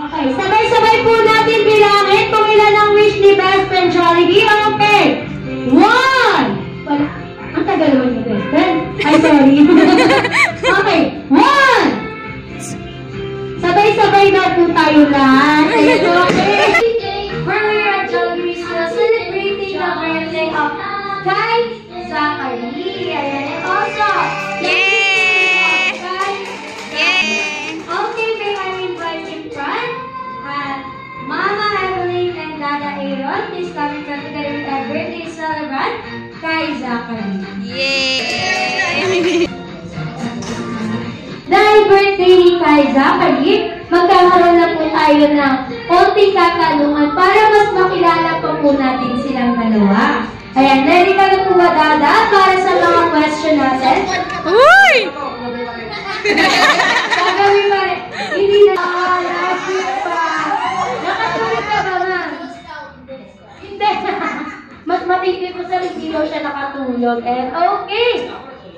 Okay, sabay-sabay po natin bilangin kung ilan ang wish ni Best Friend Jollibee. Okay, 1! Ang tagal naman yung Best Friend. Ay, sorry. Okay, 1! Sabay-sabay na po tayo lahat. Okay. Where we are at Jollibee still celebrating the birthday of Kai Zachary. Ayan, also, Mama Evelyn and Dada Aaron is coming from together with our birthday celebrant, Kai Zachary. Yay! Dahil birthday ni Kai Zachary, magkakaroon na po tayo ng konting katanungan para mas makilala pa po natin silang dalawa. Ayan, ready ka na po ba, Dada, para sa mga question natin? Uy! Gagawin pa rin. Hindi na last week pa. Nakatulog ka ba, ma'am? Hindi. Mas matindi po sa video siya nakatulog. And okay.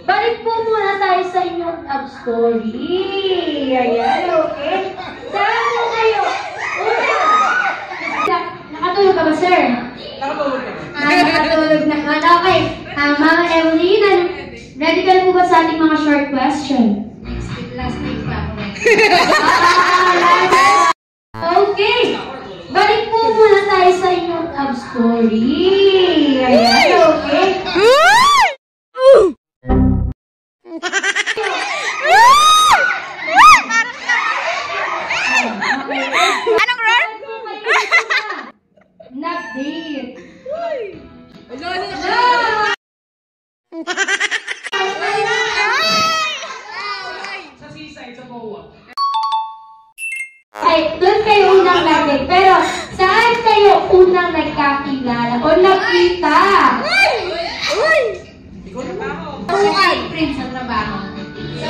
Balik po muna tayo sa inyong love story. Ayan, okay. Saan po kayo? Una. Nakatulog ka ba, sir? Nakatulog ka. Nakatulog na. Okay. Mama Evelyn, ready ka na po ba sa ating mga short question? Last week pa ako. Okay. Balik po muna tayo sa inyong love story. Ayan, okay. Anong roar? Nag-date. Sa seaside, sa Boa. Ay, doon kayo unang nag-date. Pero, saan kayo unang nagkakilala o nakita? Ikaw na ba ako? Okay, friends sa trabaho.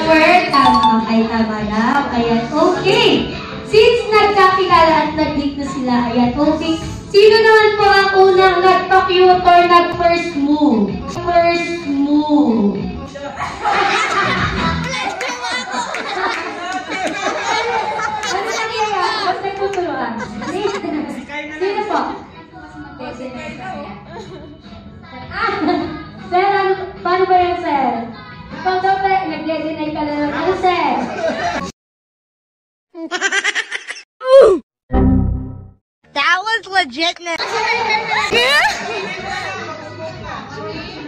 Word, tama. Ay, tama daw. Ayan, okay. Since nagkakilala at nag-date na sila, ayan, okay. Sino naman po ang unang nagpa-cute or nag-first move? First move. Ano nangyayari? Ba't nagtutuluan? Sino po? Sir, ano, paano ba yan, sir? Ikaw daw ba, nag-deny ka na lang. Ano, sir? That was legit na.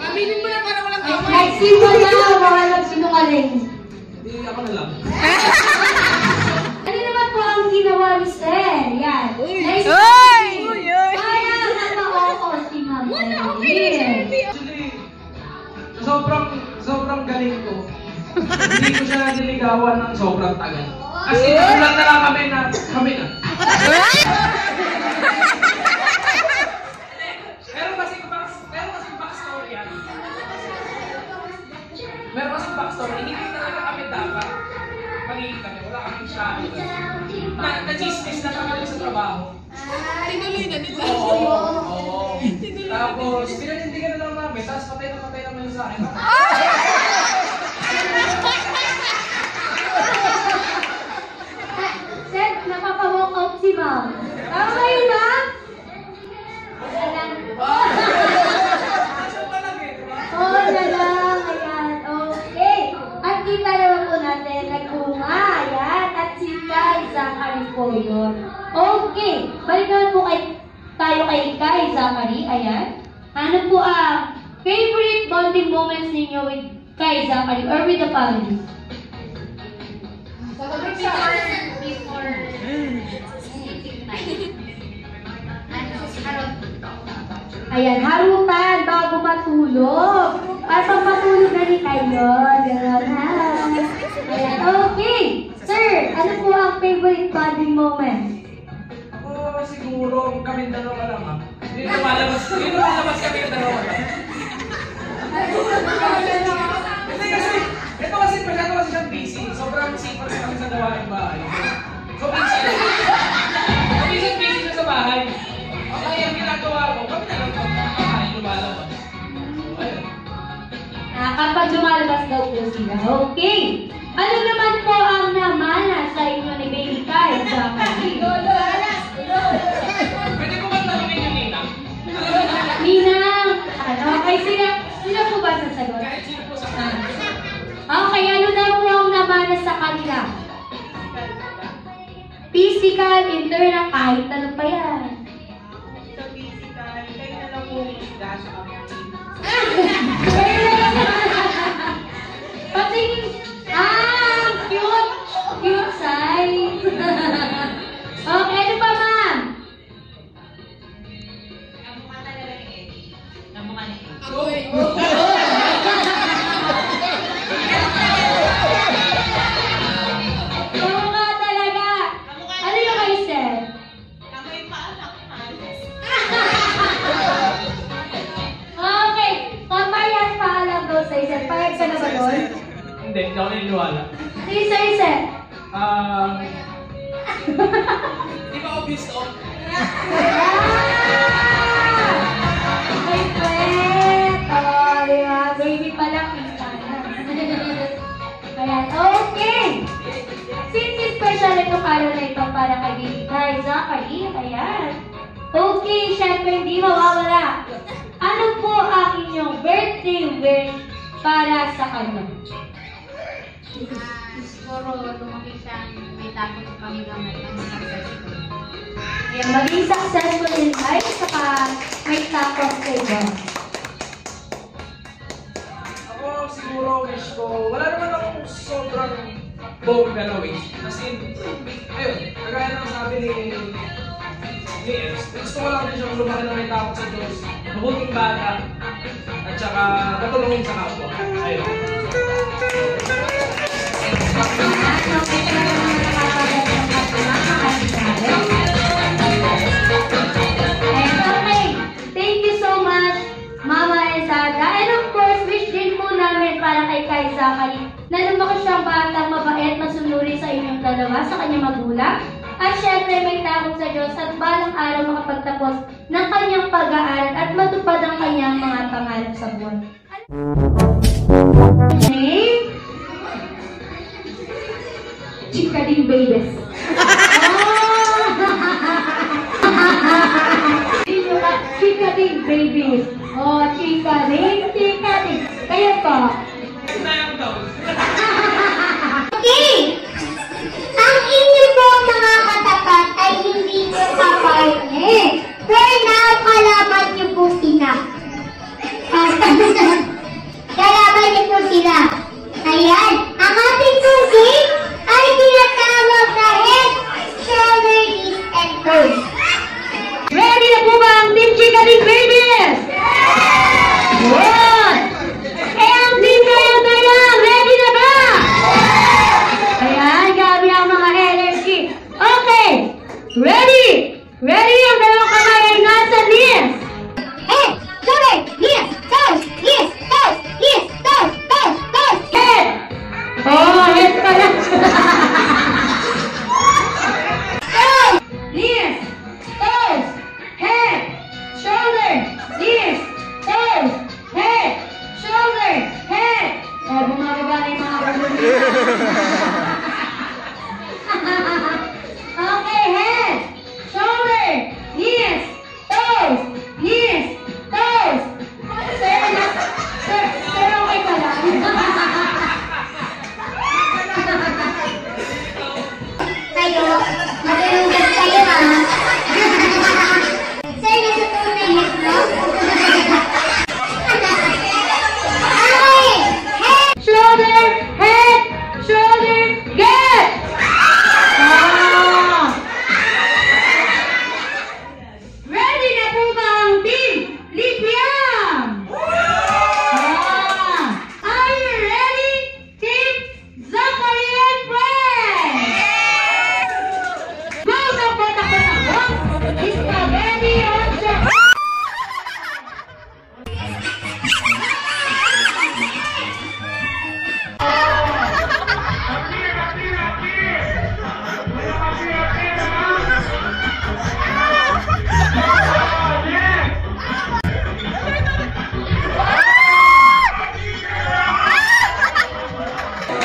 Aminin mo na para walang kamay. Nagsimula na, mga nagsinungaling. Hindi, ako na lang. Ano naman po ang ginawa ni sir? Yan. Nice. Kaya naka-oo si Ma'am. Actually, sobrang galing ko. Hindi ko siya nililigawan ng sobrang tagal. Kasi nagulat na lang kami na. Meron kasi backstory yan. Meron kasi backstory. Hindi talaga kami dapat magiging kami. Wala kaming siya. Na-chismis na kami sa trabaho. Tinuloy na nila. Oo. Tapos, pinanindigan na lang namin. Tapos patay naman yung sa akin. Sir, napapa-walk out si Ma'am. Tama kayo, Ma'am? Oo na lang. Ayan. Okay. At kita naman po natin, nag-unga. Ayan. At si Kai Zachary po yun. Okay. Balik naman po tayo kay Kai Zachary. Ayan. Ano po ang favorite bonding moments ninyo with Kai Zachary or with the family? Before Ayan, harutan bago matulog. Para pag matulog na rin kayo. Gano'n ha. Ayan, okay. Sir, ano po ang favorite bonding moment? Ako siguro kami dalawa lang ha. Hindi lumalabas kami yung dalawa lang. Hindi kasi, ito kasi sila. Okay. Ano naman po ang namana sa inyo ni Baby Kai sa kami? Pwede ko ba tanongin yung Ninang? Ninang! Ano? Okay, sila po ba sasagot? Kahit sino po sa kanila. Okay, ano daw po ang namana sa kanila? Physical, internal, kahit ano pa yan. Sa physical, kayo na lang po isda sa kapatid. Pati, cute! Cute size. Okay, ano pa, ma'am? Ang mukha talaga ni Eddie. Ang mukha ni Eddie. Mukha talaga. Ano yung kay Sir? Amoy pa anak halos. Okay, pamayas paalam daw sa Sir. Payag ka na ba doon? Hindi ako naniniwala. Si Sir. Di ba obvious to? May kwet! Oh, di ba? Baby pa lang, kita na. Ayan, okay! Since special itong araw na ito para kay Baby Kai Zachary, ayan. Okay, syempre hindi mawawala. Ano po ang inyong birthday wish para sa kanya? Siguro lumaki siyang may takot sa pamigamit ng successful. Ayan, maging successful in life, saka may tapos kay God. Ako siguro wish ko, wala naman akong sobrang bongga na wish. Kasi, ayun, kagaya ng sabi ni Es, gusto ko lang din siyang lumaki na may takot sa Diyos, mabuting bata, at saka matulungin sa kapwa. Ayun. Okay, thank you so much, Mama and Dada. And of course, wish din po namin para kay Kai Zachary na lumaki siyang batang mabait, masunuri sa inyong dalawa, sa kanyang magulang. At syempre may takot sa Diyos at balang araw makapagtapos ng kanyang pag-aaral at matupad ang kanyang mga pangarap sa buwan. Name? Chika din babies. Chika din babies. Oh, chika din. Kayo po. Sayang daw. Okay! Ang inyo po mga katapat ay hindi nyo kapartner. For now, kalaban nyo po sila. Kalaban nyo po sila. Ayan, ang ating tubig ay tinatawag na head, shoulder, knees, and toes. Ready na po ba ang Team Chika din babies? Good! Eh, ang Team Dayang, ready na ba? Ayan, gabi ang mga energy. Okay, ready? Ready ang dalawang kamay ay nasa knees. Head, shoulder, knees, toes, knees, toes, knees, toes, toes, toes. Head! Oh, head pala. Toes. Knees, toes, head, shoulder, knees, toes, head, shoulder, head. Eh, bumababa na yung mga balon. Okay, head, shoulder, knees, toes, knees, toes. Sir, okay ka lang? Kayo, matulungan kayo ha. Sir, nasa 2 minutes, no? Okay, head, Shoulder, head, shoulder,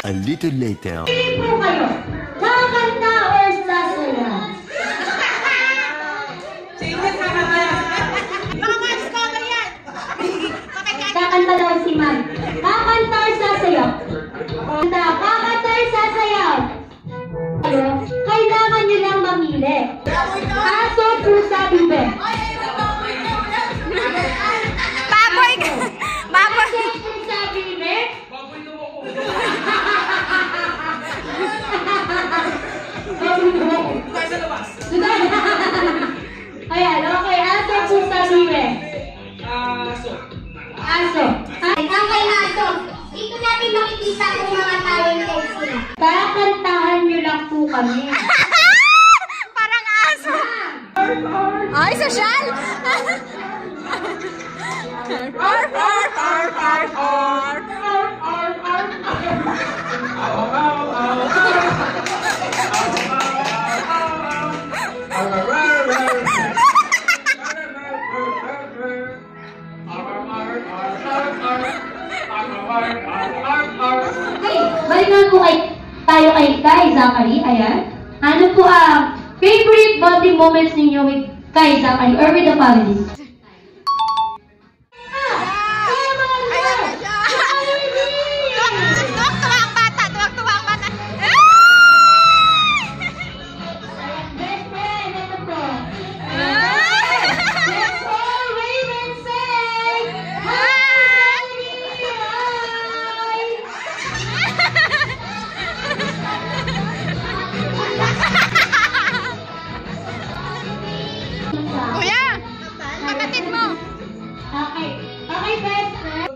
A little later. Pili po kayo. Kakanta or sasayaw? Kakanta daw si Ma'am. Kakanta or sasayaw? Kakanta or sasayaw? Kailangan nyo lang mamili. Aso, pusa, bibe. Baboy! Baboy! Aso, pusa, bibe. Baboy daw ako. Tayo sa labas. Ayan, okay. Aso, pusa, bibe. Aso. Aso. Okay, aso. Dito natin makikita kung mga talented sila. Kakantahan nyo lang po kami. Parang aso! Ay, sosyal! Arf, arf, arf, arf, arf. Okay, balikan po tayo kay Zachary. Ayan. Ano po ang favorite bonding moments ninyo with kay Zachary or with the family? Tuwang-tuwa ang bata! Tuwang-tuwa ang bata! Best friend, ito po. Let's all wave and say, hi! Kuya! Kapatid mo! Okay. Okay, best friend.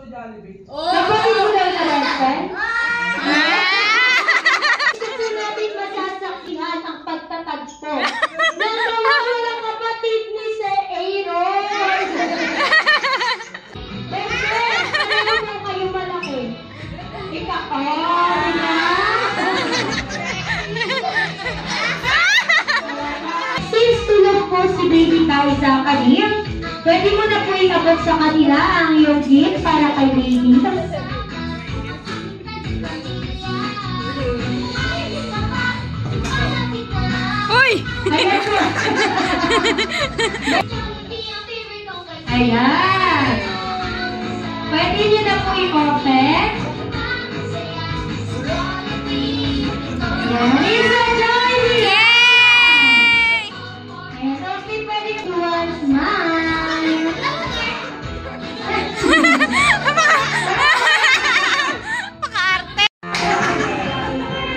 Kapatid mo daw sa best friend? Gusto natin masasaksihan ang pagtatagpo ng mga kapatid ni Sir Aaron. Best friend, ano mo kayo malaki? Ikaw, Since tulog po si Baby Kai Zachary, pwede mo na po iabot sa kanila ang iyong gift para kay Baby. Uy! Ayan po. Ayan. Pwede nyo na po i-open. Ayan. Lisa Joy! Yay! Ayan. Sophie, pwede to one smile. Paka-arte!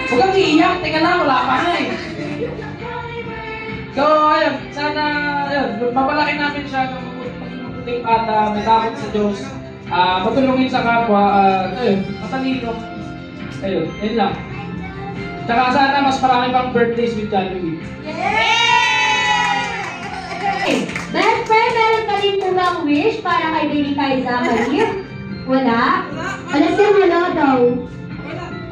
Huwag kang iiyak. Teka lang, wala pa na eh. So, ayun. Sana, ayun. Mapalaki namin siya ng mabuting at may takot sa Diyos. Matulungin sa kapwa. Ayun, matalino. Ayun, yun lang. Tsaka sana mas marami pang birthdays with Jollibee. Okay. Best friend, meron ka rin po bang wish para kay Baby Kai Zachary? Wala? Wala siya wala daw.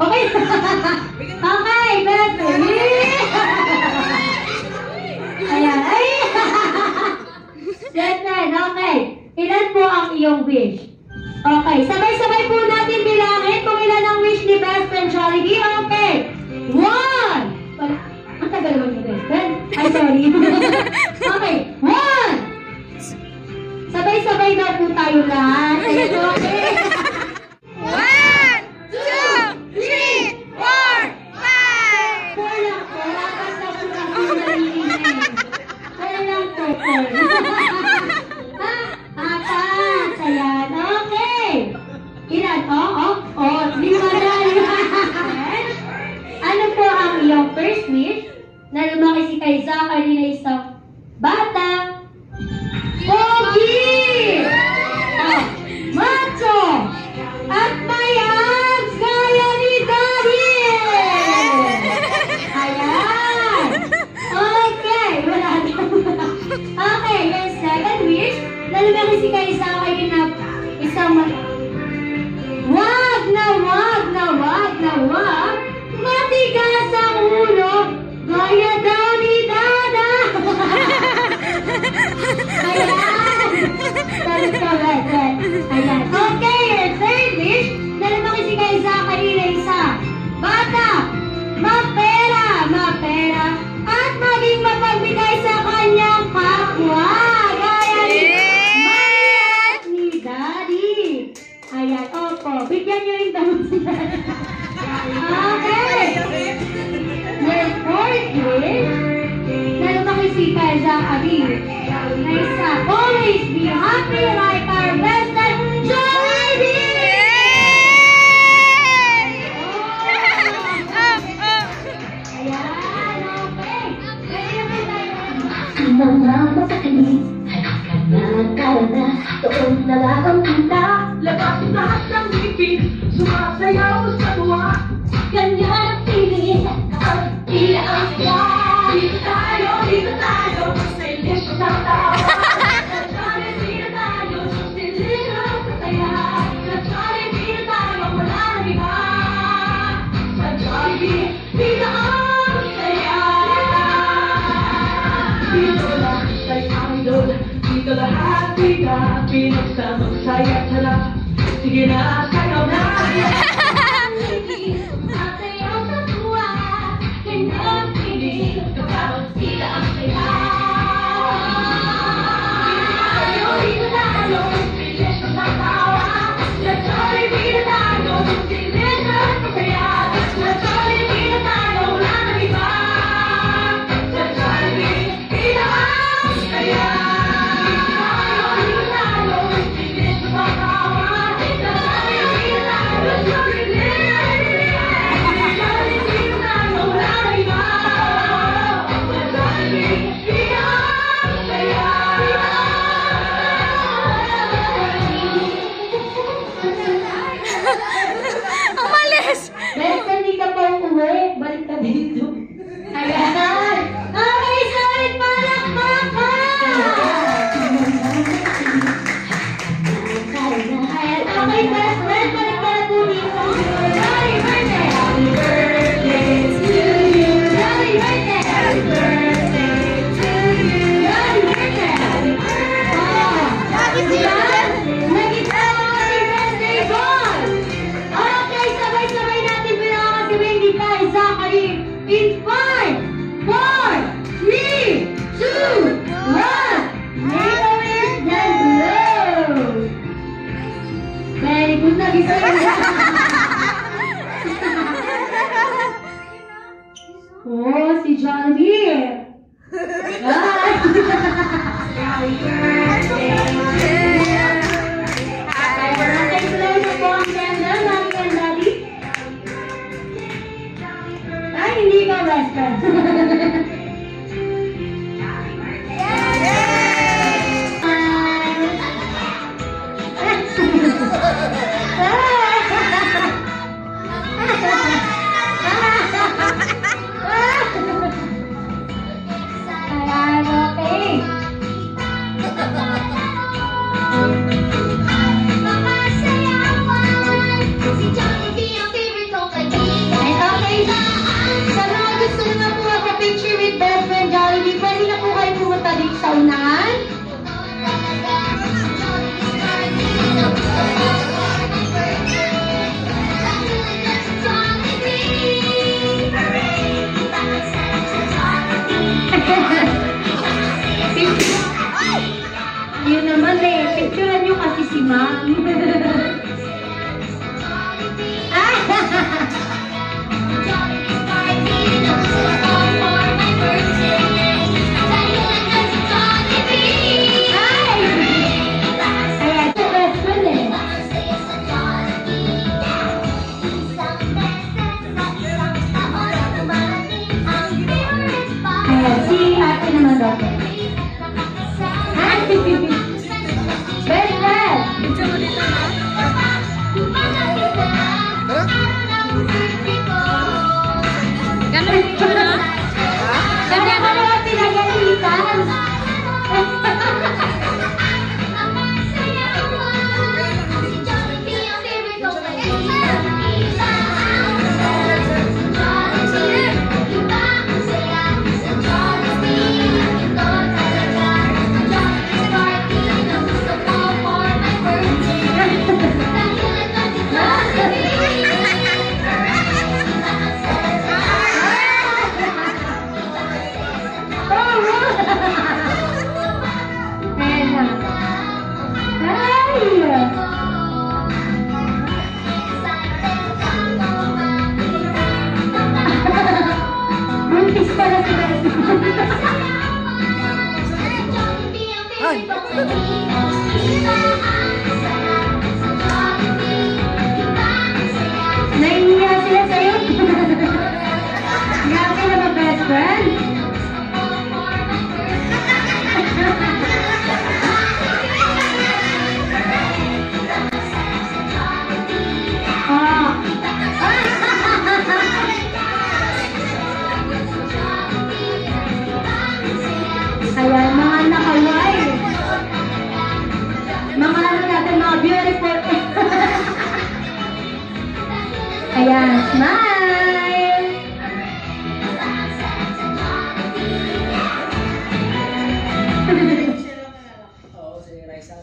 Okay. Okay, best friend. Ayan. Ay! Best friend, okay. Ilan po ang iyong wish? Okay, sabay-sabay po natin bilangin kung ilan ang wish ni best friend Jollibee. Okay. 1! Wala. Ang tagal naman ni best friend. Ay, sorry. Okay. 1! Sabay-sabay daw po tayo lahat. Ayan, okay. 1, 2, 3, 4, 5! Four lang po. Apat na po ang pinarilihin. Four lang po. Apat. Ayan. Okay. Ilan? Lima na. Ano po ang iyong first wish na lumaki si kay Zachary na isang bata? Pogi! Macho! At may abs gaya ni Daddy! Ayan! Okay! Wala na. Okay, yung second wish na lumaki si kay Zachary na isang wag! Matigas ang ulo gaya daw ni Dada! Ayan! Ayan. Okay, your third wish na lumaki si kay Zachary na isa kay Zachary. Next up, always be happy like our best friend, Jollibee! Ayan, okay. Pwede naman tayo. Sinama sa kinig, nakakala na, doon na lang ang kita. Labas lahat ng ngipin, sumasayaw sa tuwa. Ganyan ang feeling, kapag tila ang saya. Dito tayo, mastilis ng tawa. Dito tayo, mastilis ng saya. Sa Jollibee tayo, wala nang iba. Sa Jollibee, dito ang saya. Dito lahat ay idol, dito lahat bida. Pinagsamang saya at sarap. Sige na, sayaw na. Sumasayaw sa tuwa, ganyan ang feeling, kapag tila ang saya. Dito tayo, mastilis ng tawa. Sa Jollibee tayo, mastilis ng saya. Sa Jollibee tayo, wala nang iba. Sa Jollibee, dito ang saya. Dito tayo, mastilis ng tawa. Sa Jollibee tayo, mastilis ng saya. Sa Jollibee tayo, wala nang iba. Sa Jollibee, dito ang saya. Best, hindi ka pa umuwi. Balik ka dito. Ayan. Okay, solid palakpakan! Ayan, okay, best friend. Balik ka na po dito. Happy birthday! Happy birthday to you! Happy birthday! Happy birthday to you! Happy birthday! Happy birthday! Nag-itawa ka si birthday boy! Okay, sabay-sabay natin pinakakasibing ni Kai Zachary in 5, 4, 3, 2, 1. Make a wish then blow! Very good na gising. Oh, si Jollibee! Guys! Happy birthday to you! Happy birthday to you po ang candle, Mommy and Daddy. Ay, hindi ka best friend. Ayan, okay. Si Jollibee ang favorite kong kaibigan. Ay, okay. Sa mga gusto naman po picture with best friend Jollibee, pwede na po kayo pumunta dito sa unahan. Yun naman eh, picturean nyo kasi si Ma'am. Ayan, ito best friend eh. Ayan, si ate naman daw. Best friend! Ganun ko na. Kaya ka naman pinagalitan. Buntis pala si Bessie. Yun. Nahihiya sila sa'yo. Grabe naman, best friend. Ayan, mga nakaway. Mga ano natin, mga beautiful. Ayan, smile! Oo, si Raisa.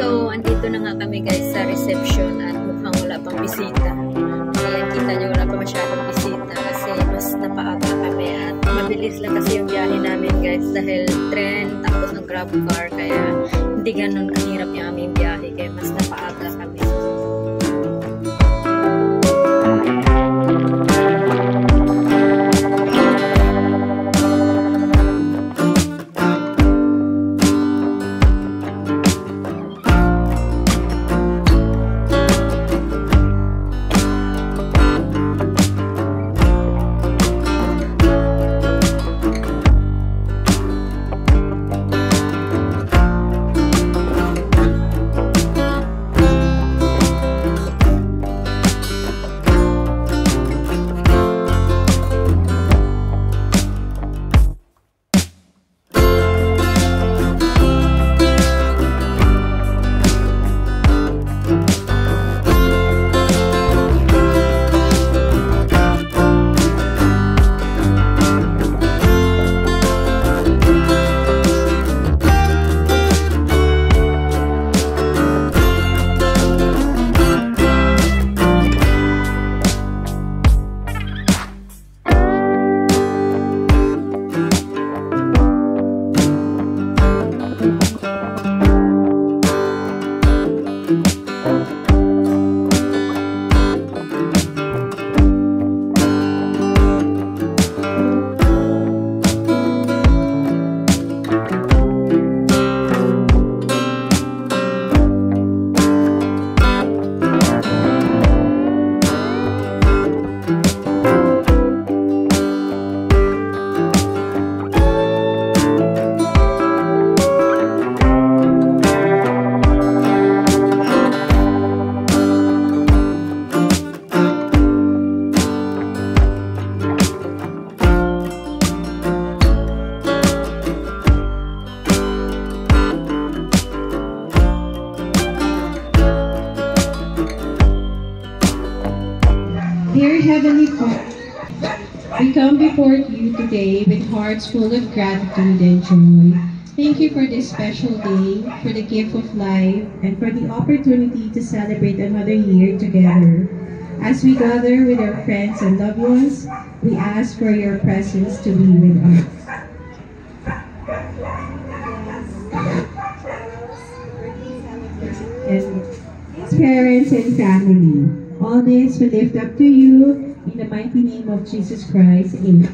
So, andito na nga kami guys sa reception at mukhang wala pang bisita. Ayan, kita nyo wala pa masyadong bisita kasi mas napaaga kami at mabilis lang kasi yung biyahe namin guys dahil tren tapos ng grab car kaya hindi ganun kahirap yung aming biyahe kaya mas napaaga kami. Dear Heavenly Father, we come before you today with hearts full of gratitude and joy Thank you for this special day, for the gift of life, and for the opportunity to celebrate another year together. As we gather with our friends and loved ones, we ask for your presence to be with us. And parents and family, all this we lift up to you in the mighty name of Jesus Christ. Amen.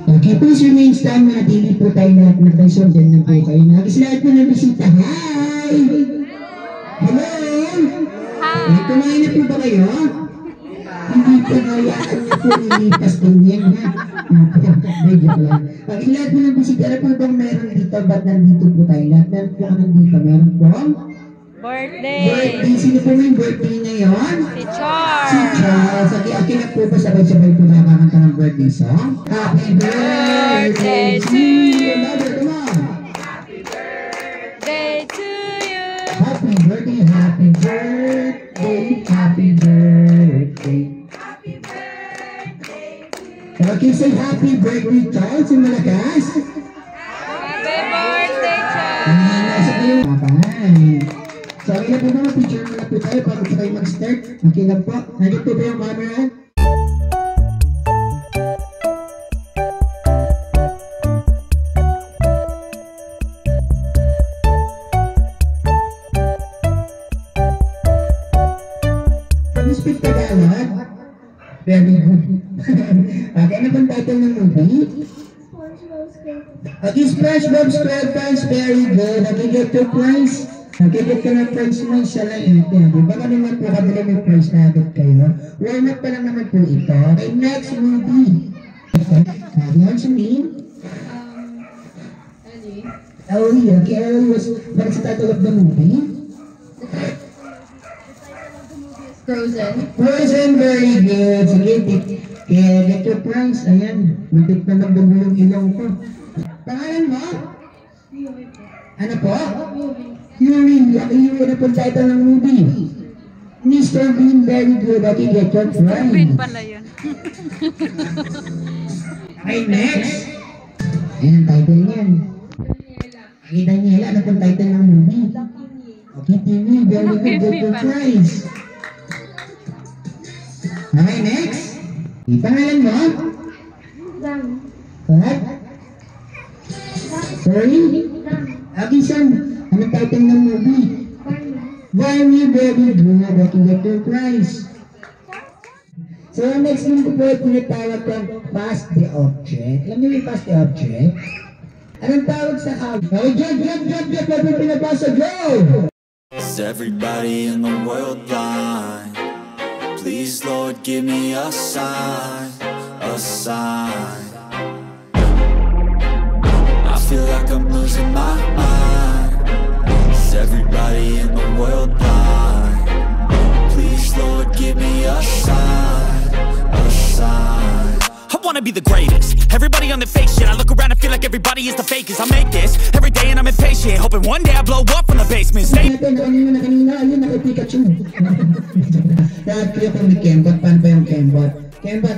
Okay, please remain stand. Manatili po tayo lahat na kayo. Diyan na po kayo. Nagis lahat po ng bisita. Hi! Hello! Hi! Kumain na po ba kayo? Hindi po hayaan niyo po ilipas po yan, ha? Medyo lang. Nagis lahat po ng bisita. Ano po bang meron dito? Ba't nandito po tayo? Lahat meron po ka nandito. Meron po? Birthday! Birthday! Sino po may birthday ngayon? Si Char! Si Charles. Okay na po ba sabay-sabay po nakakanta ng birthday song? Happy birthday to you! Mother, come on! Happy birthday to you! Happy birthday, happy birthday, happy birthday. Happy birthday to you! Okay, say happy birthday, Charles, yung malakas. Happy birthday, Char! Nasa kayo. Bye-bye. So, okay na po mga picture muna po tayo bago po tayo mag-start. Okay lang po. Nandito po ba yung camera? Can you speak Tagalog? Very good. Okay, ano bang title ng movie? Okay, SpongeBob SquarePants, very good. Okay, get your prize. Nagkikit ka ng price mo, siya lang ito. Baka naman po kadali may price na agad kayo. Warm up pa lang naman po ito. Okay, next movie. What's your name? Ellie. Ellie. Okay, Ellie was, what's the title of the movie? Frozen. Frozen, very good. Sige, kaya get your prize. Ayan, muntik na magdugo yung ilong ko. Pangalan mo? Ano po? Yuri, Yuri na po title ng movie. Mr. Bean, very good. Okay, get your prize. Bean pala yun. Okay, next. Ayan, title niyan. Okay, Daniela, ano po title ng movie? Okay, TV, very good. Get your prize. Okay, next. Pangalan mo? What? Sorry? Okay, Sam. Anong title ng movie? Barney, very good. Okay, get your prize. So, next name ko po ay tinatawag kang pass the object. Alam niyo yung pass the object? Anong tawag sa object? Okay, jump! Pwede pinapasa, go! Is everybody in the world blind? Please, Lord, give me a sign, a sign. I feel like I'm losing my mind. Is everybody in the world blind? Please, Lord, give me a sign, a sign. I wanna be the greatest. Everybody on the fake shit. I look around and feel like everybody is the fakest. I make this every day and I'm impatient, hoping one day I blow up from the basement. Stay. Ayun, naka-Pikachu. Lahat kayo kung may Kembot. Paano ba yung Kembot? Kembot.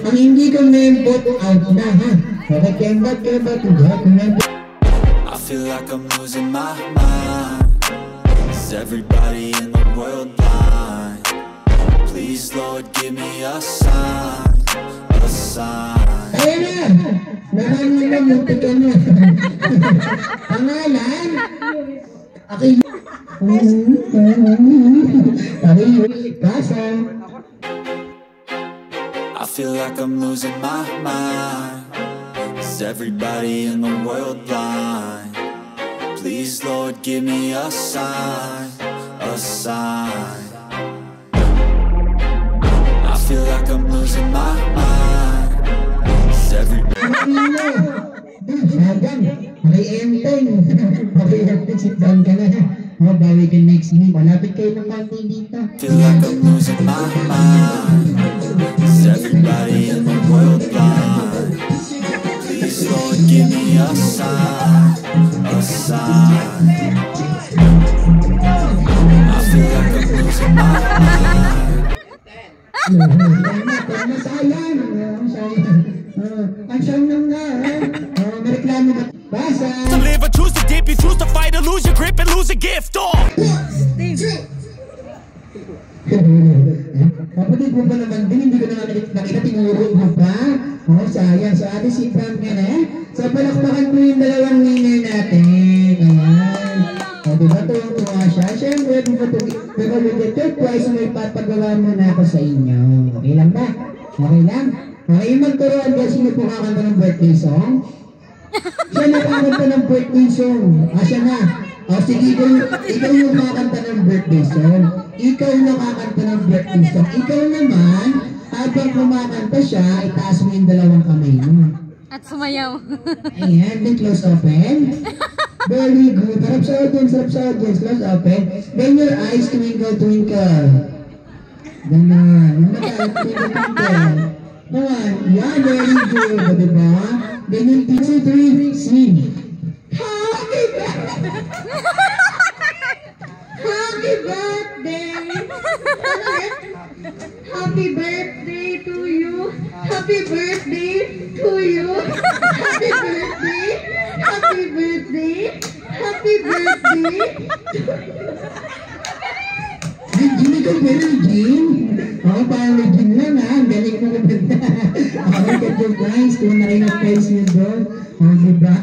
Ang hindi ko Kembot, out na, ha? Okay, Kembot. I feel like I'm losing my mind. Is everybody in the world blind? Please, Lord, give me a sign, a sign. Ayun na! Nakamunti ka na. Pangalan? Okay. I feel like I'm losing my mind. Is everybody in the world blind? Please, Lord, give me a sign, a sign. I feel like I'm losing my mind. Is everybody... Okay, Enteng. Okay, sit down ka na. Bawi ka next week. Malapit kayo ng konti dito. Feel like I'm losing my mind. Is everybody in the world blind? Please, Lord, give me a sign, a sign. I feel like I'm losing my mind. Sayang. Ang siyang nang na. Nareklamo ba? Basa. To live or choose to dip, you choose to fight or lose your grip and lose a gift. Oh! Kapatid mo ba naman din, hindi ko na nakita tinuro mo pa? Sayang. So ate si Pram ka na. So palakpakan mo yung dalawang winner natin. Ayan. Diba tuwang-tuwa siya? Siyempre, before we get third prize, may papagawa muna ako sa inyo. Okay lang ba? Okay lang? Okay, yung magturuan ka, sino po kakanta ng birthday song? Siya na kakanta ng birthday song. Siya na. Sige, ikaw yung kakanta ng birthday song. Ikaw yung kakanta ng birthday song. Ikaw naman, habang kumakanta siya, itaas mo yung dalawang kamay mo. At sumayaw. Ayan, then close open. Very good. Harap sa audience, close open. Then your eyes twinkle, twinkle. Ganon. Yung mata, twinkle, twinkle. Ganon. Yeah, very good. O, diba? Then yung 2, 3, sing. Happy birthday! Happy birthday! Happy birthday to you! Happy birthday to you! Happy birthday! Happy birthday! Happy birthday! Hindi ko pwede, Jim. Parang Jim lang ha. Ang galing mo kumanta. Get your prize. Kung na kayo na-prize nyo doon. Diba?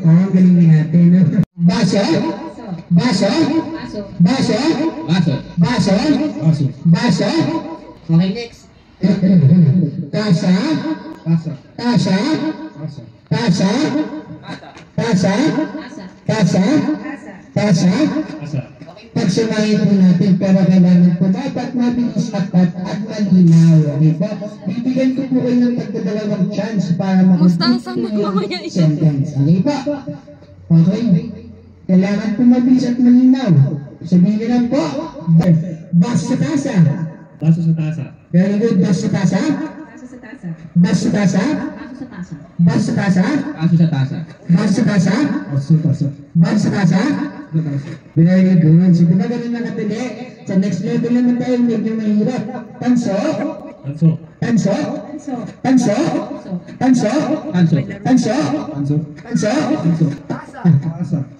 Ang galing natin. Baso? Baso? Baso? Baso? Baso? Baso? Baso? Okay, next. Tasa? Tasa? Tasa? Tasa? Tasa? Tasa? Tasa? Pagsumayin po natin, pero kailangan po dapat mabilis at malinaw. Okay po? Bibigyan ko po kayo ng tagdadalawang chance para makumplit yung sentence. Okay po? Okay? Kailangan po mabilis at malinaw. Sabihin lang po, baso sa tasa. Baso sa tasa. Very good. Baso sa tasa? Baso sa tasa? Baso sa tasa? Baso sa tasa. Baso sa tasa? Baso sa tasa. Baso sa tasa? Very good. So, diba ganun lang katili? Sa next level naman tayo, medyo mahirap. Tanso? Tanso. Tanso? Tanso? Tanso? Tanso. Tanso? Tanso. Tanso? Tanso.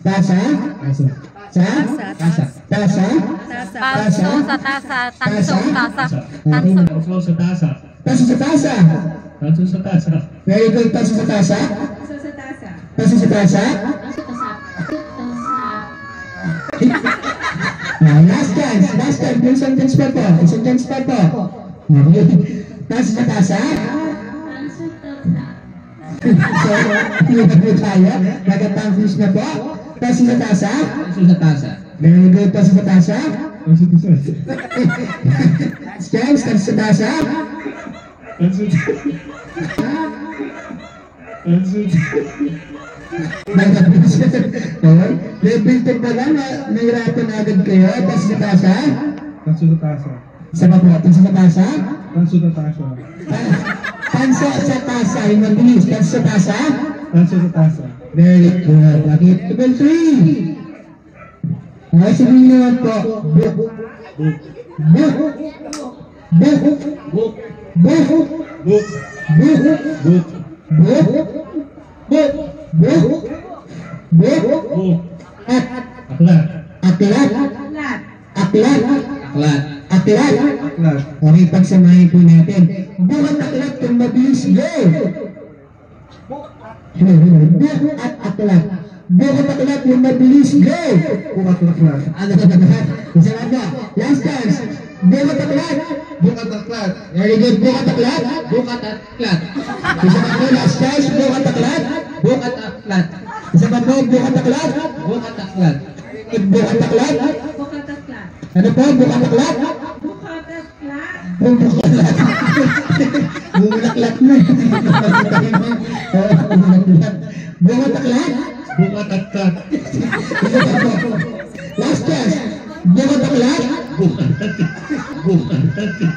Tasa? Tanso. Sa? Tasa. Tasa? Tanso sa tasa. Tanso tasa. Tanso sa tasa. Tanso sa tasa? Tanso sa tasa. Very good. Tanso sa tasa? Tanso sa tasa? Last chance. Last time. Yung sentence pa po. Sentence pa po. Okay. Tanso sa tasa? So, yung tayo. Nagatanggis na po. Tanso sa tasa? Tanso sa tasa. Very good. Tanso sa tasa? Tanso sa tasa. Chance. Tanso sa tasa? Tanso sa tasa. Level 2 pa lang, nahirapan na agad kayo. Tanso sa tasa? Tanso sa tasa. Sa pa po, tanso sa tasa? Tanso sa tasa. Tanso sa tasa, yung mabilis. Tanso sa tasa? Tanso sa tasa. Very good. Bakit? Level 3. Okay, sabihin naman po. Book. Book. Book. Book. Book. Book. Book. Book. Book. Book. Book. Book. Book. Book. At. Aklat. Aklat. Aklat. Aklat. Aklat. Aklat. Okay, pagsamahin po natin. Bukat aklat kung mabilis. Go! Bukat at aklat. Bukat aklat yung mabilis. Go! Bukat aklat. Ano ka ba? Isa nga ba? Last chance. Bukat aklat. Bukat aklat. Very good. Bukat aklat. Bukat aklat. Isa nga po. Last chance. Bukat aklat. Bukat aklat. Isa nga po. Bukat aklat. Bukat aklat. Bukat aklat. Ano po? Bukat aklat? Bukat aklat. Bumulaklat na. Bukat aklat? Bukat aklat. Last chance. Bukat aklat? Bukat aklat. Bukat aklat.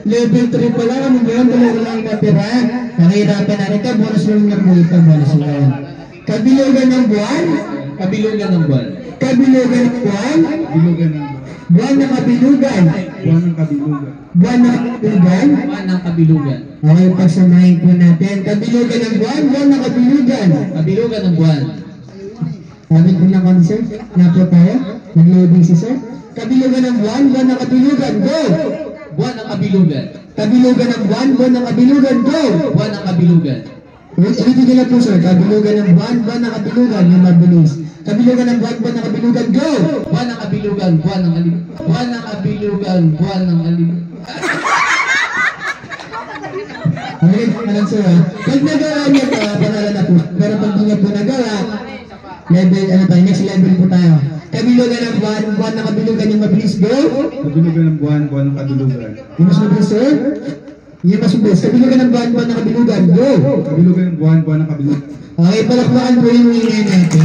Level 3 pa lang. Ano ba yan? Dalawa lang natira. Nakahirapan na rin ka. Bonus lang lang po ito. Bonus lang. Kabilugan ng buwan? Kabilugan ng buwan. Kabilugan ng buwan? Kabilugan ng buwan. Buwan na kabilugan. Buwan ng kabilugan. Buwan ng kabilugan? Buwan ng kabilugan. Okay, pagsamahin po natin. Kabilugan ng buwan, buwan ng kabilugan. Kabilugan ng buwan. Sabi po na kami, sir. Napo tayo. Nag-loading si sir. Kabilugan ng buwan, buwan ng kabilugan. Go! Buwan ng kabilugan. Kabilugan ng buwan, buwan ng kabilugan. Go! Buwan ng kabilugan. Ulitin nila po, sir. Kabilugan ng buwan, buwan ng kabilugan. Yung mabilis. Kabilugan ng buwan, buwan ng kabilugan. Go! Buwan ng kabilugan, buwan ng kabilugan. Buwan ng kabilugan, buwan ng kabilugan. Okay, alam sir ha. Pag nagawa niya ito, pangalan na po. Pero pag di niya po nagawa, level, ano tayo, next level po tayo. Kabilugan ng buwan, buwan ng kabilugan. Yung mabilis. Go! Kabilugan ng buwan, buwan ng kabilugan. Yung mas mabilis, sir? Yung mas mabilis. Kabilugan ng buwan, buwan ng kabilugan. Go! Kabilugan ng buwan, buwan ng kabilugan. Okay, palakpakan po yung winner natin.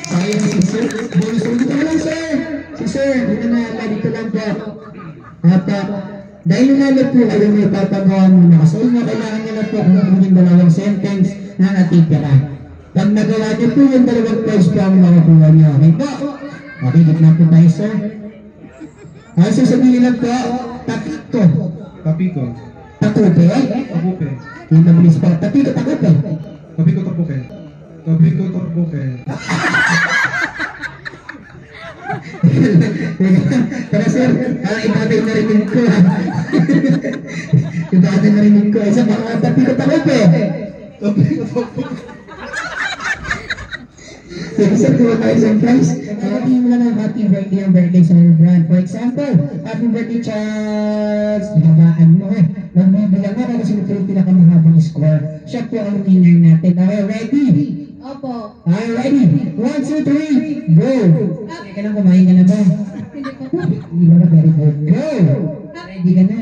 Sayang si sir. Bonus po. Dito ka lang, sir. Si sir, dito na, dito lang po. At dahil nanalo po kayo, may papagawa muna. Kasi kailangan nyo na po kung yung dalawang sentence na natitira. Pag nagawa nyo po yung dalawang points po ang makakuha nyo. Okay po? Okay, gitna po tayo, sir. Okay, so sabihin lang po, tapito. Tapiko. Takupe. Takupe. Yung mabilis po, tapito, takupe. Tapiko tapuke. Tapiko tapuke. Pero sir, iba na yung narinig ko ha. Iba na yung narinig ko. Isa baka tapiko takupe. Tapiko tapuke. Sir, kuha tayo sa prize. Happy mo lang ng happy birthday ang birthday sa brand. For example, happy birthday Charles. Habaan mo eh. Magbibilang nga kasi ito yung pinakamahabang score. Siya po ang winner natin. Okay, ready? Opo. Okay, ready? 1, 2, 3, go! Teka lang, kumain ka na ba? Hindi ba ba? Very good. Go! Ready ka na.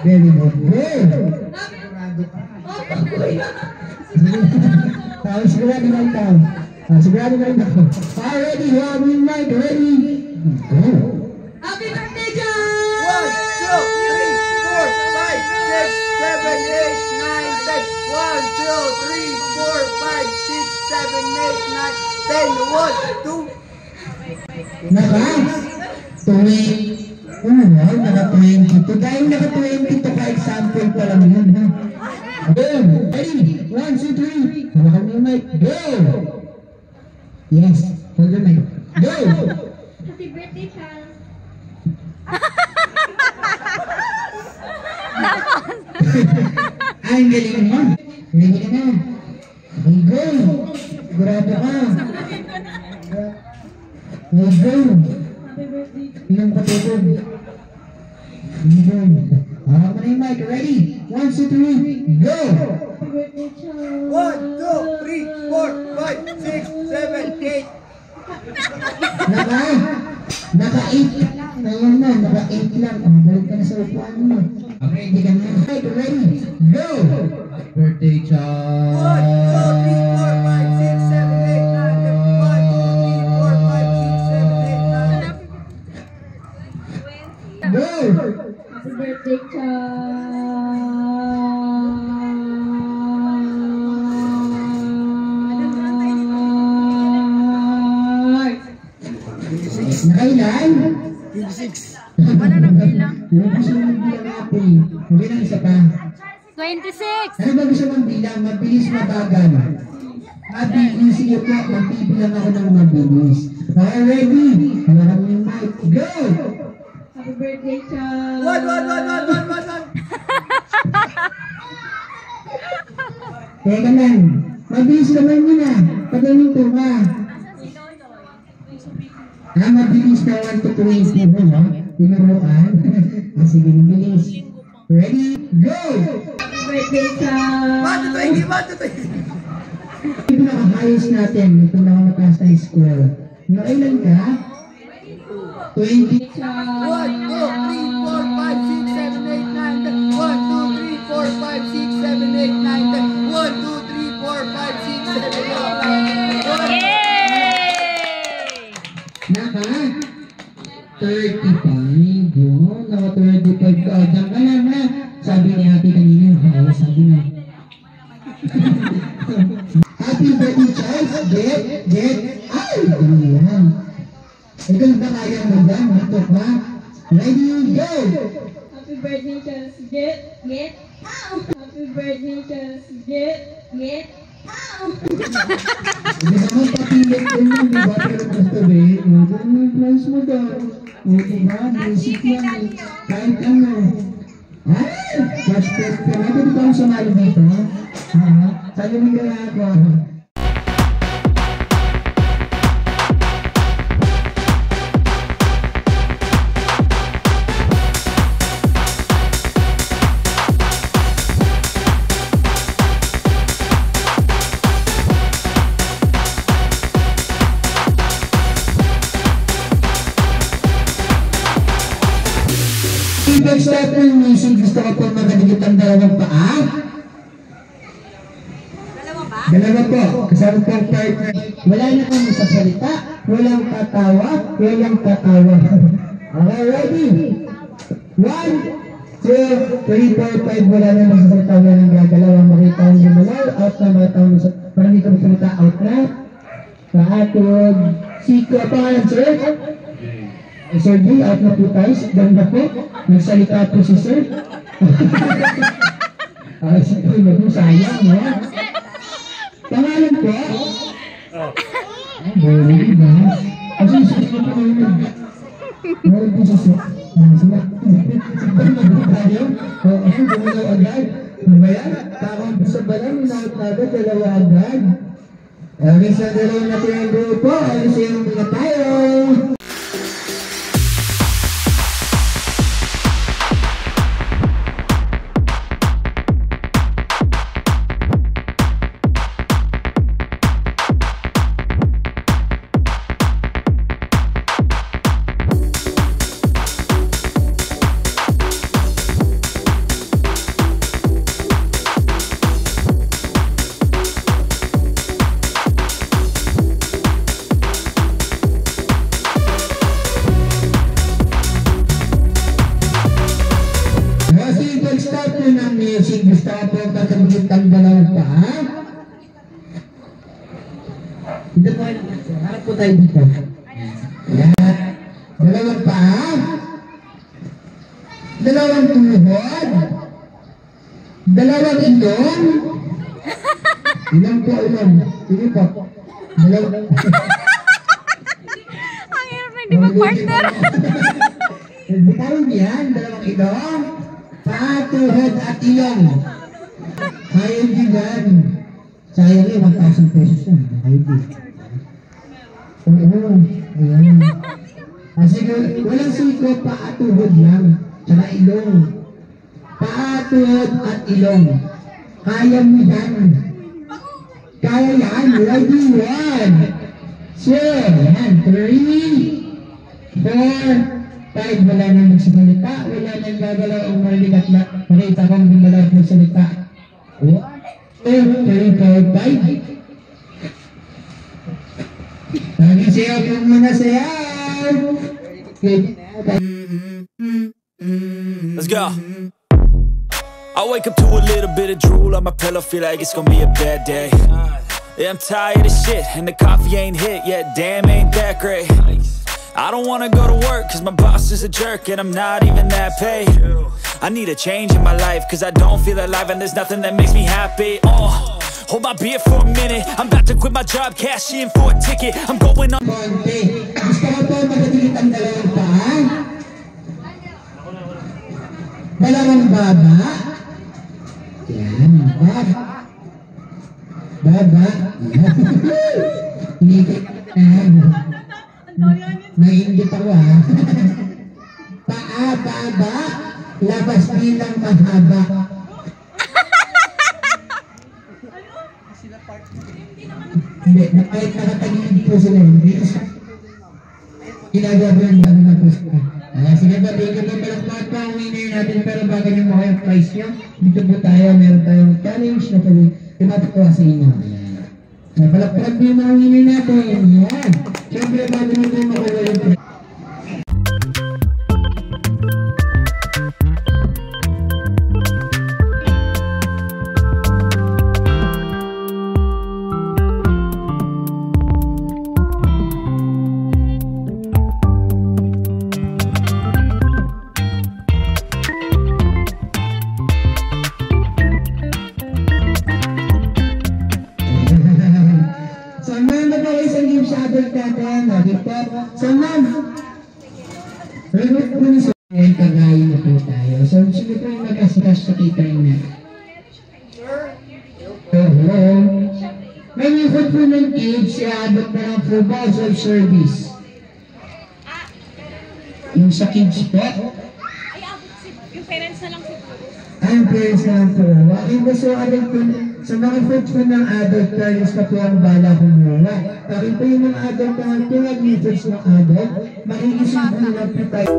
Very good. Go! Sigurado na ito. Sigurado na ito. Ready? One mic. Ready? Go! Happy birthday, John! 1, 2, 3, 4, 5, 6, 7, 8, 9, 10, 1, 2. Naka-22. Dahil naka-22 ka example pa lang yun, ha? Boom! Ready? 1, 2, 3. Hawakan mo yung mic. Go! Yes. Hold your mic. Go! Happy birthday, Charles. Ay, galing mo. Ready ka na. Okay, go! Sigurado ka. Okay, go! Ilang katulog. Hawakan mo na yung mic. Ready? 1, 2, 3. Go! 1, 2, 3, 4, 5, 6, 7, 8. Naka-8. Ngayon na, naka-8 lang. Balik ka na sa upuan mo. Ready ka na. Ready? Go! Birthday, Charles. 1, 2, 3, 4, 5, 6, 7, 8, 9, 10, 1, 2, 3, 4, 5, 6, 7, 8, 9. Go! Happy birthday, Charles. Nakailan? 26. Wala nang bilang. Gusto mong bilang natin. Hindi lang isa pa. 26. Ano ba gusto mong bilang? Mabilis, mabagal. Mabilis, sige po. Magbibilang ako ng mabilis. Okay, ready? Hawakan mo yung mic. Go! Happy birthday, Charles. 1, 1, 1, 1, 1, 1. Teka lang. Mabilis naman yun ah. Pag-minto ka. Mabilis na 1 to 20 mo, no? Tinuruan. Sige, mabilis. Ready? Go! Happy birthday, Charles. 1 to 20. Ito nakahayos natin. Ito nakamataas na score. Nakailan ka? 20. 1, 2, 3, 4, 5, 6, 7, 8, 9, 10. 1, 2, 3, 4, 5, 6, 7, 8, 9, 10. 1, 2, 3, 4, 5, 6, 7, 8, 9, 10. Naka 35. Yun. Naka 35 ka. Diyan ka lang ha. Sabi ni ate kanina. Sabi na. Happy birthday, Charles. Get. Ay! Ganyan. Ikaw ba kaya mo dyan? Matok ha? Ready, go! Happy birthday, Chelsea. Get. Ow! Happy birthday, Chelsea. Get. Ow! Hindi naman papilit ko yun, di ba? Pero gusto rin. Ano yung plans mo daw? O diba? Basic yan eh. Kahit ano. Ay! Cash pet ka. Ito di ba ang sumali dito? Ha? Sa'yo may gala ako. Start ng music, gusto ko po makadikit ang dalawang paa. Dalawa po, kasama po ang partner. Wala na kang masasalita, walang tatawa, walang tatawa. Okay, ready? 1, 2, 3, 4, 5, wala na masasalita, wala nang gagalaw. Makita ang gumalaw, out na mga taong parang hindi ka masalita, out na. Paatod, siko, pangalan sir? Sir D, out na po tayo, ganda po. Nagsalita po si sir. Sige po, sayang, no? Pangalan po? Boring ba? Kasi sige po kayo. Boring po si sir. Sila. Tayo? Kasi bumulaw agad. Diba yan? Takong sa balang, minawat na agad, dalawa agad. Okay, sa dalawa natin ang grupo. Alis yung mga tayo. Gusto ko po kakabigit ang dalawang paa. Dito po kayo naman sir. Harap po tayo dito. Yan. Dalawang paa. Dalawang tuhod. Dalawang ilong. Ilang po ilong? Sige po. Dalawang. Ang hirap na hindi mag-partner. Bitawan yan. Dalawang ilong. Paa, tuhod at ilong. Kaya din yan. Sayang eh, 1,000 pesos yan. Kaya din. Oo. Ayan. Sige, walang siko, paa, tuhod lang. Tsaka ilong. Paa, tuhod at ilong. Kaya mo yan. Kaya yan. Ready, 1. Sure. Yan. 3, 4, 5, wala nang magsasalita, wala nang gagalaw ang marigat na makita kong bumalaw ng salita. 1, 2, 3, 4, 5. Lagi sayaw po muna sayaw. Let's go. I wake up to a little bit of drool on my pillow, feel like it's gonna be a bad day. Yeah, I'm tired of shit, and the coffee ain't hit yet, damn ain't that great. I don't wanna go to work, cause my boss is a jerk and I'm not even that paid. I need a change in my life, cause I don't feel alive and there's nothing that makes me happy. Hold my beer for a minute, I'm about to quit my job, cash in for a ticket. I'm going on. Konti. Gusto ko po magdikit ang dalawang paa. Dalawang baba. Yan, baba. Baba. Inikit na. Nainggit ako ha. Paa, baba, labas bilang mahaba. Hindi, kahit nakatagilid po sila. Ginagawa po yung bago na po sila. Sige ba, bigyan po palakpakan pa ang winner natin, pero bago nyo mo kayong price nyo, dito po tayo, meron tayong challenge na pinatutuwa sa inyo. Palakpakan po yung mga winner natin. Yan. Siyempre, bago nyo po makuha yung price. Pero kung sa ngayon, kagayin na po tayo. So, sino po yung mag-asikash sa catering na? Hello? May method po ng kids, i-abot na lang po ba of service? Yung sa kids po? Yung parents na lang siguro. Yung parents na lang po. Okay po, so adult po, sa mga folks po ng adult, parents na po ang bala kumuha. Okay po yung mga adult na mga methods ng adult, makikisip po lang po tayo.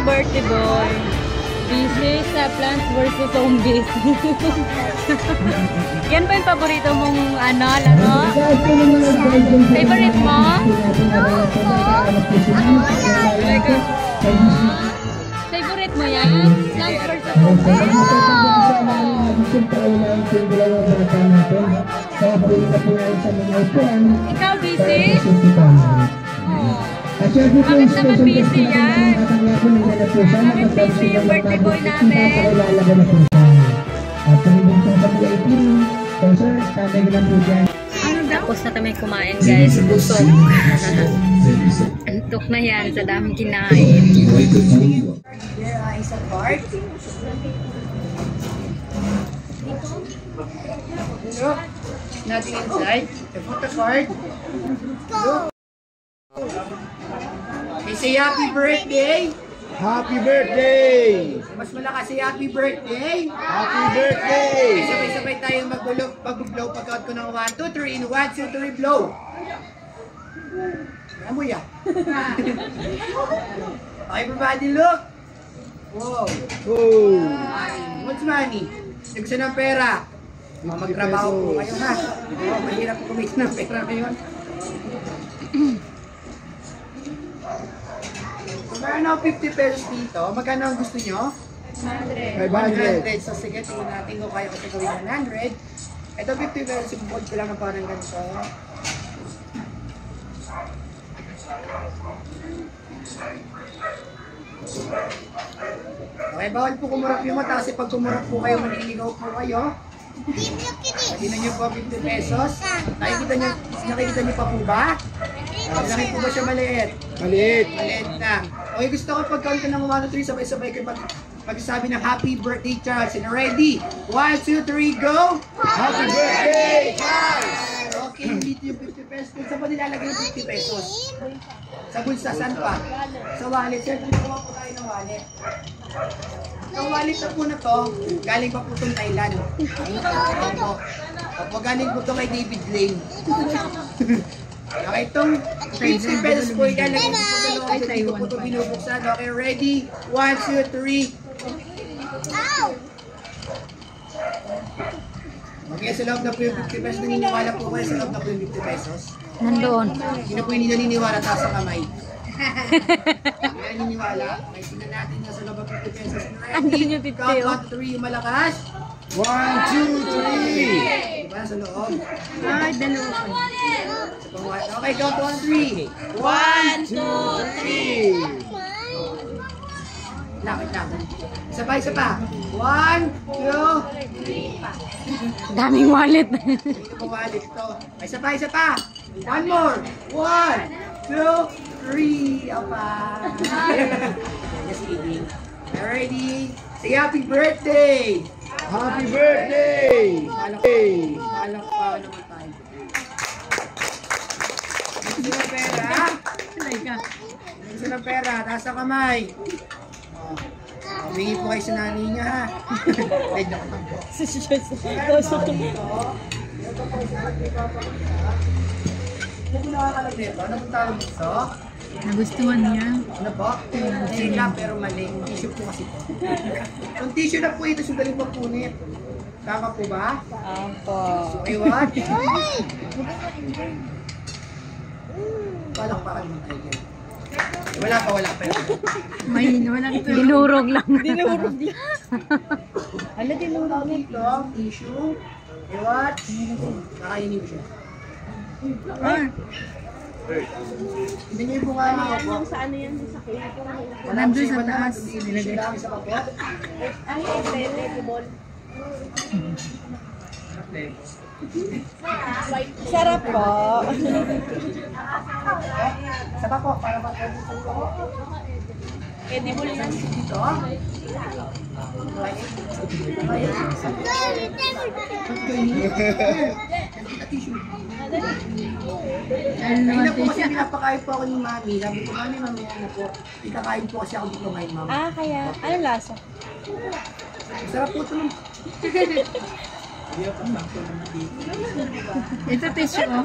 birthday boy. Busy sa Plants vs. Zombies. Yan ba yung paborito mong laro? Favorite mo? Favorite mo yan? Plants vs. Zombies? Ikaw busy? Bakit naman busy yan? Bakit busy yung birthday boy namin? Tapos na kami kumain guys, busog. Antok na yan sa daming kinain. There is a card. Look, nothing inside. I put the card. Look. Say happy birthday! Happy birthday! Mas malakas say happy birthday! Happy birthday! Sabay-sabay tayong mag-blow pagkakot ko ng 1, 2, 3 in 1, 2, 3 blow! Amoy ah! Okay everybody look! Whoa! Oh! What's money? gusto ng pera, magtrabaho po kayo ha. Mahirap po kumita ng pera ngayon. Magkano 50 pesos dito? Magkano ang gusto nyo? 100. So sige, tingnan natin kung kaya ko sa gawin 100. Ito 50 pesos, subod ko lang ng parang ganito. Okay, bawal po kumurap yung mata kasi pag kumurap po kayo, maniligaw po kayo. Tingnan nyo po 50 pesos. Nakikita nyo pa po ba? Laki po ba siya maliit? Maliit. Maliit na. Okay, gusto ko pag-count ka ng 1, 2, 3, sabay-sabay kayo magsasabi ng Happy Birthday, Charles. And ready? 1, 2, 3, go! Happy Birthday, Charles! Okay, dito yung 50 pesos. Kung saan pa nilalagay yung 50 pesos? Sa bulsa, saan pa? Sa wallet. Sir, kumawa po tayo ng wallet. Ang wallet na po na to, galing pa po itong Thailand. Opo, galing po ito kay David Lane. Okay, itong 50 pesos po, ilalagay po ito doon. Dito po ito binubuksan. Okay, ready? 1, 2, 3. Okay, sa loob na po yung 50 pesos. Naniniwala po kayo sa loob na po yung 50 pesos? Nandoon. Hindi na po yung naniniwala taas sa kamay. Kaya naniniwala. May sinan natin na sa loob ng 50 pesos. Andun yung 50. Count 1, 2, 3, yung malakas. 1, 2, 3. Diba sa loob? Ay, dalawa. Okay, count 1, 3. 1, 2, 3. Lakit lang. Isa pa. 1, 2, 3. Daming wallet. Ito po wallet ito. Isa pa. One more. 1, 2, 3. Opa. Just kidding. Ready? Say happy birthday! Happy birthday! Alam pa naman tayo. Gusto ng pera? Gusto ng pera? Taas ang kamay. Humingi po kayo sa nanay niya ha. Ay, joke lang po. Ano po nakakalag nito? Ano po tawag dito? Nagustuhan niya. Ano po? Hindi lang pero mali. Yung tissue po kasi po. Yung tissue na po ito, sudaling papunit. Tama po ba? Opo. Okay, what? Palak-pakan mo tayo dyan. Wala pa. Walang dinurog lang. Ano dinurog dito? Tissue. Okay, what? Nakainin mo siya. Hindi niyo yung bunga niyo po. Sa ano yan sa sakit? Nandun sa taas. Nilagay lang sa kapot. Ano yung vegetable? Sarap po. Saba po, para makabusan ko. Edible yan. Dito? Kanina po kasi pinapakain po ako ni Mami. Sabi ko, Mami, ano po. Ikakain po kasi ako dito ngayon, Mami. Ah, kaya. Anong lasa? Sarap po ito nung... Ito tissue ko.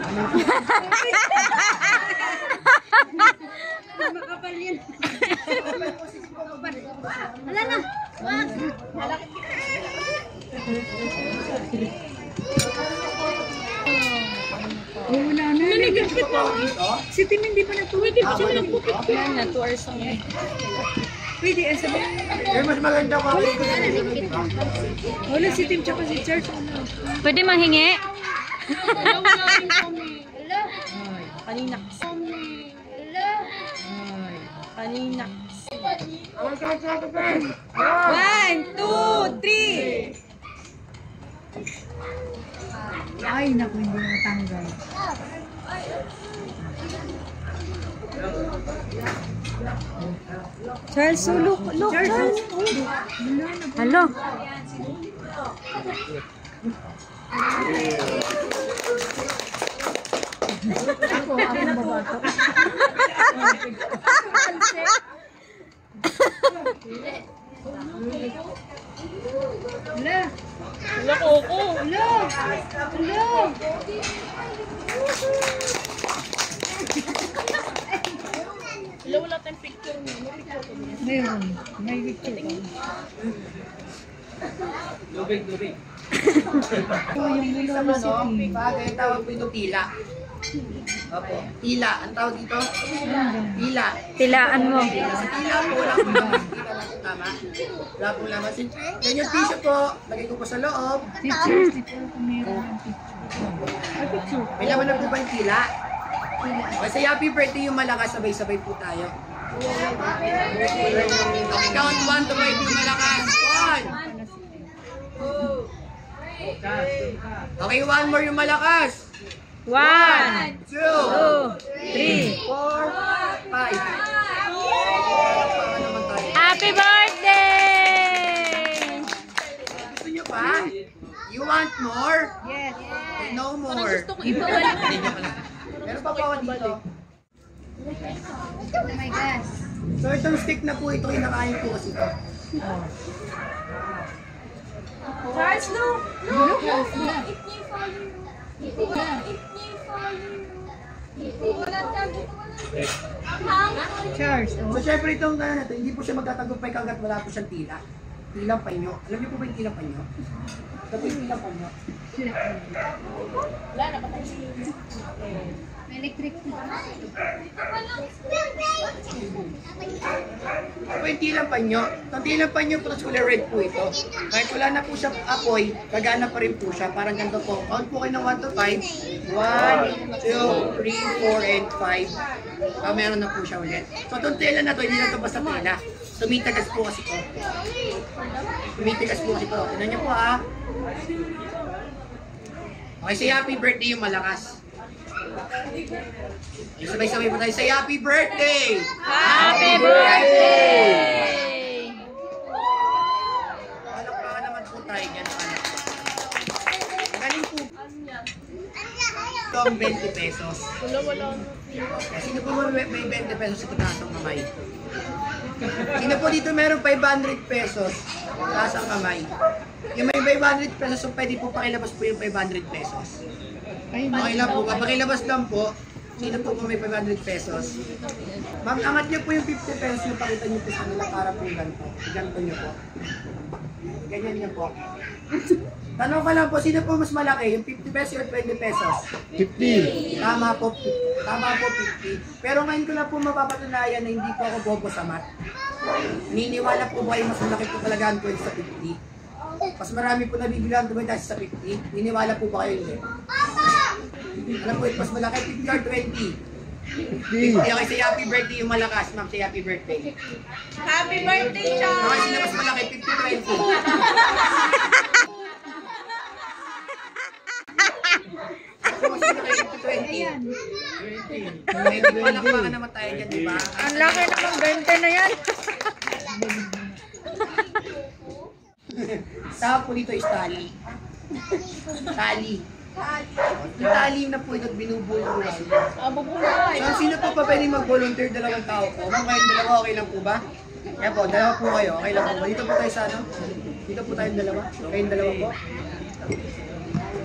Makapal yan. Wala na. Wala na. Nanigapit na. Si Tim hindi pa nagpuwit. Hindi pa siya nagpupit. Wala na. 2 hours lang. Pwede, sabi. Eh, mas maganda ko. Wala si Tim tsaka si Charles. Pwede mahingi? Kanina. Kanina. 1, 2, 3. Ay, naku, hindi na natanggal. Charles, look, Charles. Hello. Ako na babato. Wala. Wala ko. Wala. Wala tayong picture mo. Meron. May picture. Lubig. Yung sa manok, bagay tawag po ito tila. Opo. Tila. Ang tawag dito? Tila. Tilaan mo. Sa tila po, wala po laman. Tila lang po tama. Wala po laman. Yan yung tissue po. Lagay ko po sa loob. May laman na po ba yung tila? Okay, sa happy birthday yung malakas. Sabay-sabay po tayo. Okay, count 1 to 5 yung malakas. 1. Okay, 1 more yung malakas. 1, 2, 3. 4, 5. Happy birthday! Gusto nyo pa? You want more? Yes. No more. Gusto ko iba. Meron pa po ako dito. Oh my gosh. So itong stick na po ito, kinakain po kasi ito. Charles, no! Cheers! So syempre itong hindi po siya magtatagumpay kagat wala po siyang tila. Tilang panyo. Alam niyo po ba yung tilang panyo? Ito po yung tilang panyo. Wala na, patay. Electric. Ito yung tilang panyo. Itong tilang panyo plus color red po ito. Kahit wala na po siya apoy, gagana pa rin po siya. Parang ganito po. Count po kayo ng 1 to 5. 1, 2, 3, 4, and 5. Meron na po siya ulit. So itong tela na to, hindi na ito basta tela. Tumitagas po kasi ito. Tumitigas po kasi ito. Tignan niyo po ha. Okay, say happy birthday yung malakas. Okay, sabay-sabay po tayo. Say happy birthday! Happy birthday! Palakpakan naman po tayo dyan. Galing po. Ito ang 20 pesos. Sino po may 20 pesos sa tinasang kamay? Sino po dito meron 500 pesos sa kamay? Yung may 500 pesos, so pwede po pakilabas po yung 500 pesos. Okay lang po, pakilabas lang po. Sino po may 500 pesos? Ma'am, angat niyo po yung 50 pesos yung pakita niyo po sa nila para po ganito. Ganito niyo po. Ganyan niyo po. Tanong ka lang po, sino po mas malaki? Yung 50 pesos or 20 pesos? 50. Tama po, 50. Pero ngayon ko na po mapapatunayan na hindi po ako bobo sa math. Niniwala po ba kayo mas malaki po talaga ang 20 sa 50? Mas marami po nabibilang ko ba dahil sa 50? Niniwala po ba kayo hindi? Alam po, mas malaki 50 or 20? 50. Okay, say happy birthday yung malakas, ma'am. Say happy birthday. Happy birthday, Charles! Okay, sino mas malaki? 50-20. Palakpakan naman tayo dyan, di ba? Ang laki naman, 20 na yan. Tawag po dito is tali. Tali. Yung tali na po ito at binubuo ko kasi. So, sino po pa pwede mag-volunteer? Dalawang tao po. Ma'am, kayong dalawa, okay lang po ba? Yan po, dalawa po kayo. Okay lang po. Dito po tayo sa ano? Dito po tayong dalawa. Kayong dalawa po.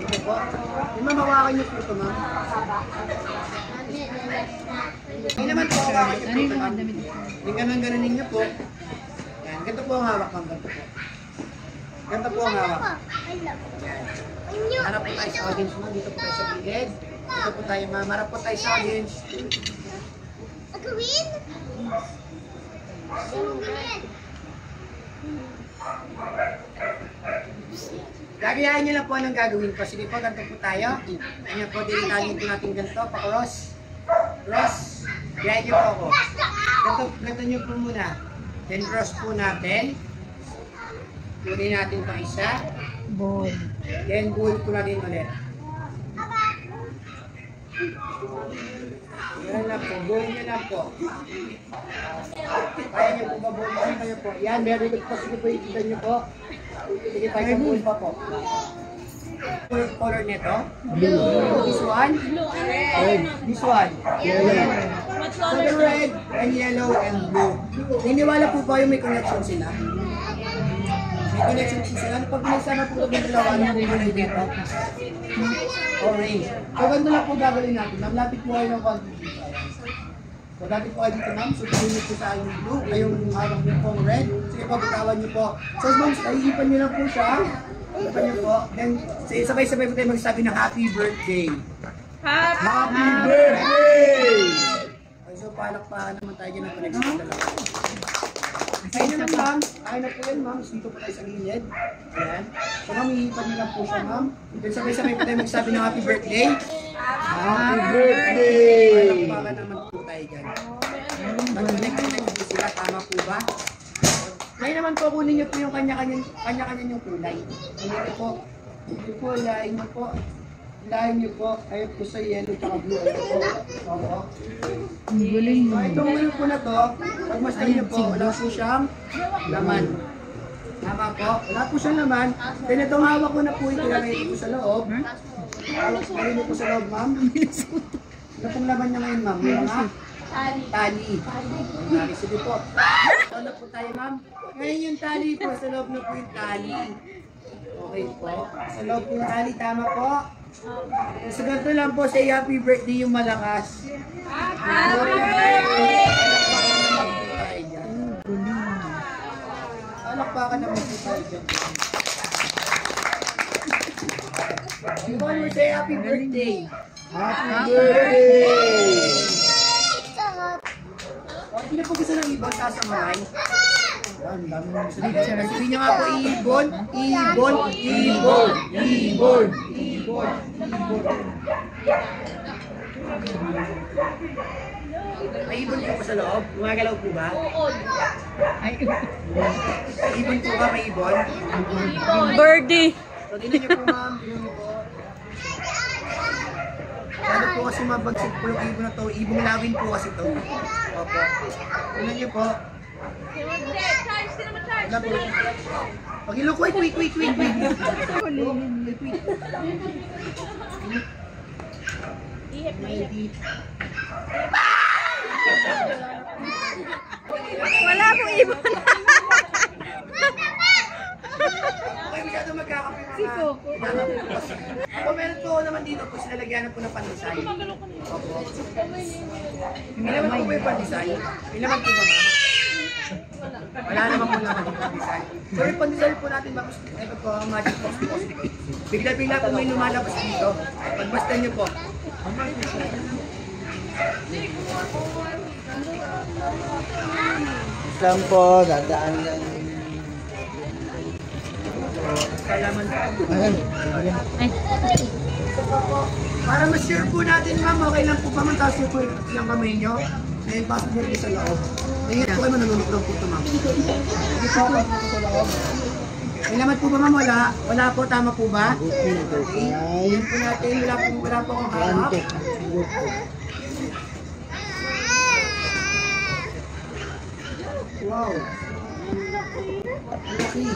Dito po. Yung mamawakan niyo po ito, ma'am. Hindi naman po hawakan niyo po ito, ma'am. Yung ganun-ganunin niyo po. Yan, ganito po ang hawak, ma'am. Ganito po. Ganito po ang hawak. Harap po tayo sa audience mo. Dito po tayo sa gilid. Dito po tayo, ma'am. Harap po tayo sa audience. Agawin? Gagayahin niyo lang po anong gagawin ko. Sige po, ganito po tayo. Ayan po, dinitali po natin ganito. Pa-cross. Cross. Gayahin niyo po ako. Ganito niyo po muna. Then cross po natin. Kunin natin ito isa. Ball. Then bull po natin ulit. Yan lang po. Bull niyo lang po. Kaya niyo po ba bull? Kaya niyo po. Yan, meron ito po. Sige po, ikita niyo po. Sige tayo sa bull pa po. Color nito? Blue. This one? Blue. This one? Yellow. So the red and yellow and blue. Niniwala po ba yung may connection sila? May connection po sila. Pag pinagsama po ito ng dalawa, ano yung kulay dito? Orange. So ganito lang po gagawin natin. Maglapit po kayo ng konti. So, dati po kayo dito, ma'am. So, tingin niyo po sa aking blue. Kayong hawak niyo pong red. Sige po, bitawan niyo po. So, ma'am, naiipan niyo lang po siya. Ipan niyo po. Then, sabay-sabay po tayo magsabi ng happy birthday. Happy birthday! So, palakpakan naman tayo ng connection sa dalawa. Ayun naman, ma'am. Ayun na po yan, ma'am. Dito po tayo sa gilid. Ayan. So, ma'am, iipan niyo lang po siya, ma'am. Then, sabay-sabay po tayo magsabi ng happy birthday. Happy birthday! Palakpakan naman po tayo dyan. Mag-connect po sila. Tama po ba? Ngayon naman po, kunin niyo po yung kanya-kanya yung kulay. Kunin niyo po. Ito po, ilahin niyo po. Ilahin niyo po. Ayun po sa yellow at blue. Ayun po. Opo. Ang galing mo. Itong ngayon po na to, pag masdan niyo po, wala po siyang laman. Tama po. Wala po siyang laman. Then itong hawak ko na po, itilagay ko po sa loob. Hawak ko po sa loob, ma'am. Ano pong laman niya ngayon, ma'am? Yung mga tali. Sige po. Ano po tayo, ma'am? Ngayon yung tali po, sa loob na po yung tali. Okay po. Sa loob po yung tali, tama po. Sa ganito lang po, say happy birthday yung malakas. Happy birthday! Alakpakan naman po tayo dyan. You want to say happy birthday? Happy birthday! Hindi na po gusto ng ibon, sasamay. Ang dami mo gusto nito. Sabihin niyo nga po, ibon, ibon, ibon, ibon, ibon, ibon. May ibon po sa loob? Gumagalaw po ba? May ibon po ba? May ibon? Birdie! So, tingnan niyo po, ma'am. Tingnan niyo po. Lalo po kasi mabagsik po yung ibon na to. Ibong lawin po kasi to. Opo. Tingnan niyo po. Wala po. Pag-ilok, wait. Wala po ibon. Okay, masyado magkakapi mga. Opo, meron po naman dito po, sinalagyan po ng pandesal. Opo. May naman po ba yung pandesal? May naman po ba, ma'am? Wala naman po naman yung pandesal. So yung pandesal po natin, ma'am, ito po ang magic box po. Bigla-bigla po may lumalabas dito. Pagbastan niyo po. Isang po, dadaan lang. Kalaman po. Para ma-share po natin, ma'am, okay lang po pa man, tapos po yung kamay nyo. Ngayon, pasok nyo rin sa loob. Ngayon po kayo manunod lang po ito, ma'am. Hindi po ako po sa loob. May laman po ba, ma'am? Wala? Wala po, tama po ba? Okay. Yan po natin, wala po akong harap. Wow. Okay.